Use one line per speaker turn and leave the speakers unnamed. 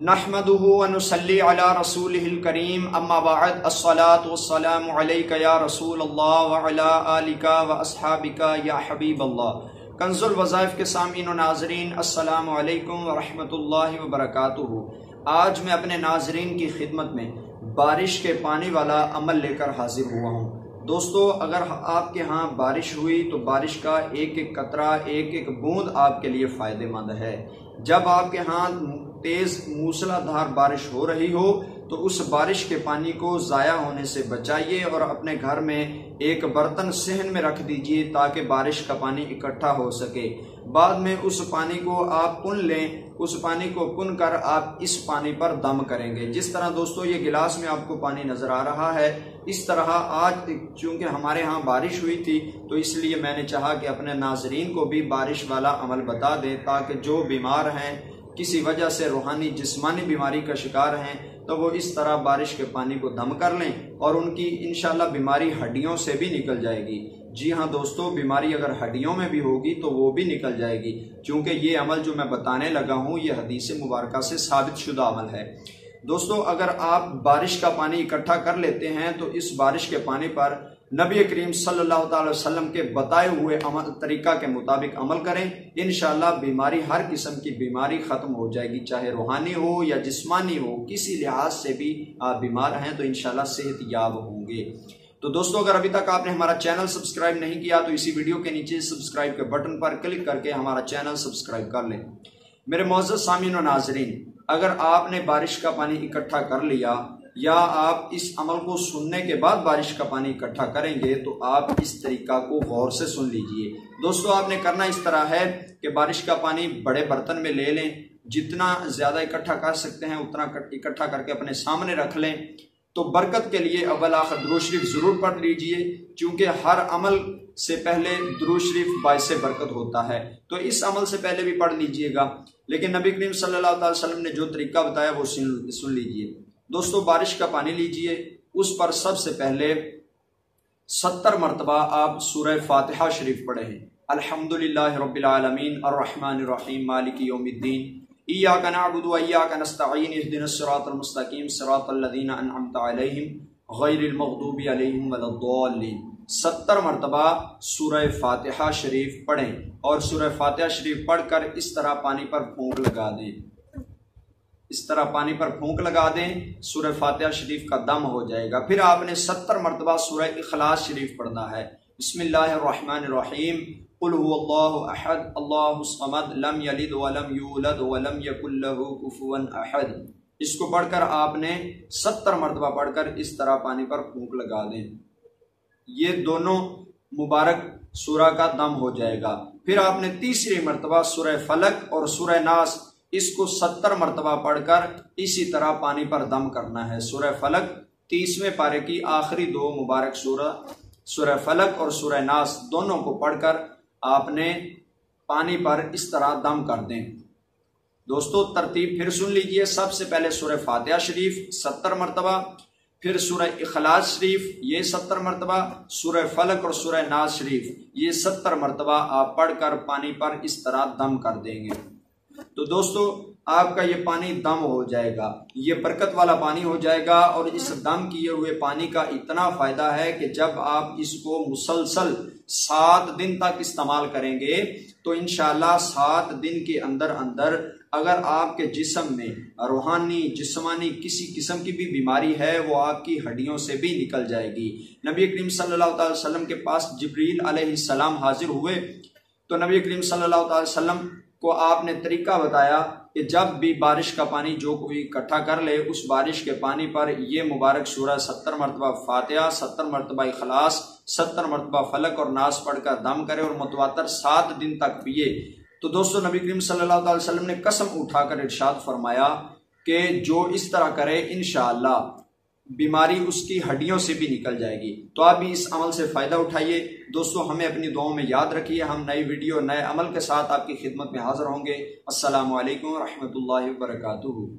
नहमदुहु व नुसल्ली अला रसूलिहिल करीम अम्मा बाद अस्सलातु वस्सलामु अलैका या रसूल अल्लाह व अला आलिका व अस्हाबिका या हबीब अल्लाह। कंज़ुल-Wazaif के सामीन व नाज़रीन, अस्सलामु अलैकुम व रहमतुल्लाहि व बरकातुहू। आज मैं अपने नाज़रीन की खिदमत में बारिश के पानी वाला अमल लेकर हाजिर हुआ हूँ। दोस्तों, अगर आपके यहाँ बारिश हुई तो बारिश का एक एक कतरा, एक एक बूंद आपके लिए फ़ायदेमंद है। जब आपके यहाँ तेज़ मूसलाधार बारिश हो रही हो तो उस बारिश के पानी को ज़ाया होने से बचाइए और अपने घर में एक बर्तन सहन में रख दीजिए ताकि बारिश का पानी इकट्ठा हो सके। बाद में उस पानी को आप पुन लें, उस पानी को पुन कर आप इस पानी पर दम करेंगे। जिस तरह दोस्तों ये गिलास में आपको पानी नज़र आ रहा है, इस तरह आज चूँकि हमारे यहाँ बारिश हुई थी तो इसलिए मैंने चाहा कि अपने नाज़रीन को भी बारिश वाला अमल बता दें ताकि जो बीमार हैं, किसी वजह से रूहानी जिस्मानी बीमारी का शिकार हैं, तो वो इस तरह बारिश के पानी को दम कर लें और उनकी इंशाल्लाह बीमारी हड्डियों से भी निकल जाएगी। जी हाँ दोस्तों, बीमारी अगर हड्डियों में भी होगी तो वो भी निकल जाएगी, क्योंकि ये अमल जो मैं बताने लगा हूँ ये हदीस मुबारका से साबित शुदा अमल है। दोस्तों, अगर आप बारिश का पानी इकट्ठा कर लेते हैं तो इस बारिश के पानी पर नबी करीम सल्लल्लाहु अलैहि वसल्लम के बताए हुए अमल तरीका के मुताबिक अमल करें। इंशाअल्लाह बीमारी, हर किस्म की बीमारी ख़त्म हो जाएगी, चाहे रूहानी हो या जिस्मानी हो, किसी लिहाज से भी आप बीमार हैं तो इंशाअल्लाह सेहत याब होंगे। तो दोस्तों, अगर अभी तक आपने हमारा चैनल सब्सक्राइब नहीं किया तो इसी वीडियो के नीचे सब्सक्राइब के बटन पर क्लिक करके हमारा चैनल सब्सक्राइब कर लें। मेरे मोअज़्ज़ज़ सामीन और नाज़रीन, अगर आपने बारिश का पानी इकट्ठा कर लिया या आप इस अमल को सुनने के बाद बारिश का पानी इकट्ठा करेंगे तो आप इस तरीका को गौर से सुन लीजिए। दोस्तों, आपने करना इस तरह है कि बारिश का पानी बड़े बर्तन में ले लें, जितना ज़्यादा इकट्ठा कर सकते हैं उतना इकट्ठा करके अपने सामने रख लें। तो बरकत के लिए अव्वल आखिर दुरूद शरीफ ज़रूर पढ़ लीजिए, क्योंकि हर अमल से पहले दुरूद शरीफ बाइसे बरकत होता है। तो इस अमल से पहले भी पढ़ लीजिएगा, लेकिन नबी करीम सल्लल्लाहु अलैहि वसल्लम ने जो तरीका बताया वो सुन लीजिए। दोस्तों, बारिश का पानी लीजिए, उस पर सबसे पहले 70 मरतबा आप सूरह फातिहा शरीफ पढ़ें। अल्हम्दुलिल्लाहि रब्बिल आलमीन अर्रहमानिर रहीम मालिकी यौमिद्दीन इय्याका नअबुदु व इय्याका नस्तईन इहदिनस सिरातल मुस्तकीम सिरातल लज़ीना अनअमता अलैहिम गैरिल मग़दूबि अलैहिम वलद्दाल्लीन। 70 मरतबा सूरह फातिहा शरीफ पढ़ें और सूरह फातिहा शरीफ पढ़कर इस तरह पानी पर फूंक लगा दें। इस तरह पानी पर फूंक लगा दें, सूरह फातिहा शरीफ का दम हो जाएगा। फिर आपने 70 मरतबा सूरह इखलास शरीफ पढ़ना है। बिस्मिल्लाहिर्रहमानिर्रहीम कुल हुवल्लाहु अहद अल्लाहुस समद लम यलिद वलम यूलद वलम यकुल लहू कुफुवन अहद। इसको पढ़कर आपने 70 मरतबा पढ़कर इस तरह पानी पर फूंक लगा दें। ये दोनों मुबारक सूरह का दम हो जाएगा। फिर आपने तीसरी मरतबा सूरह फलक और सूरह नास इसको 70 मरतबा पढ़कर इसी तरह पानी पर दम करना है। सूरह फलक 30वें पारे की आखिरी दो मुबारक सूरह फलक और सूरह नास दोनों को पढ़कर आपने पानी पर इस तरह दम कर दें। दोस्तों, तरतीब फिर सुन लीजिए। सबसे पहले सूरह फातिहा शरीफ 70 मरतबा, फिर सूरह इखलास शरीफ ये 70 मरतबा, सूरह फलक और सूरह नास शरीफ ये 70 मरतबा आप पढ़कर पानी पर इस तरह दम कर देंगे। तो दोस्तों, आपका ये पानी दम हो जाएगा, ये बरकत वाला पानी हो जाएगा। और इस दम किए हुए पानी का इतना फायदा है कि जब आप इसको मुसलसल 7 दिन तक इस्तेमाल करेंगे तो इंशाल्लाह 7 दिन के अंदर अंदर अगर आपके जिस्म में रूहानी जिस्मानी किसी किस्म की भी बीमारी है वो आपकी हड्डियों से भी निकल जाएगी। नबी करीम सल्लल्लाहु अलैहि वसल्लम के पास जिब्रील अलैहिस्सलाम हाजिर हुए तो नबी करीम सल्लल्लाहु अलैहि वसल्लम को आपने तरीका बताया कि जब भी बारिश का पानी जो कोई इकट्ठा कर ले उस बारिश के पानी पर ये मुबारक सूरह 70 मरतबा फातिहा, 70 मरतबा इखलास, 70 मरतबा फलक और नास पढ़कर दम करे और मुतवातर 7 दिन तक पिए। तो दोस्तों, नबी करीम सल्लल्लाहु अलैहि वसल्लम ने कसम उठाकर इरशाद फरमाया कि जो इस तरह करे इंशाअल्लाह बीमारी उसकी हड्डियों से भी निकल जाएगी। तो आप भी इस अमल से फ़ायदा उठाइए। दोस्तों, हमें अपनी दुआओं में याद रखिए। हम नई वीडियो नए अमल के साथ आपकी खिदमत में हाजिर होंगे। अस्सलामु अलैकुम व रहमतुल्लाहि व बरकातुहू।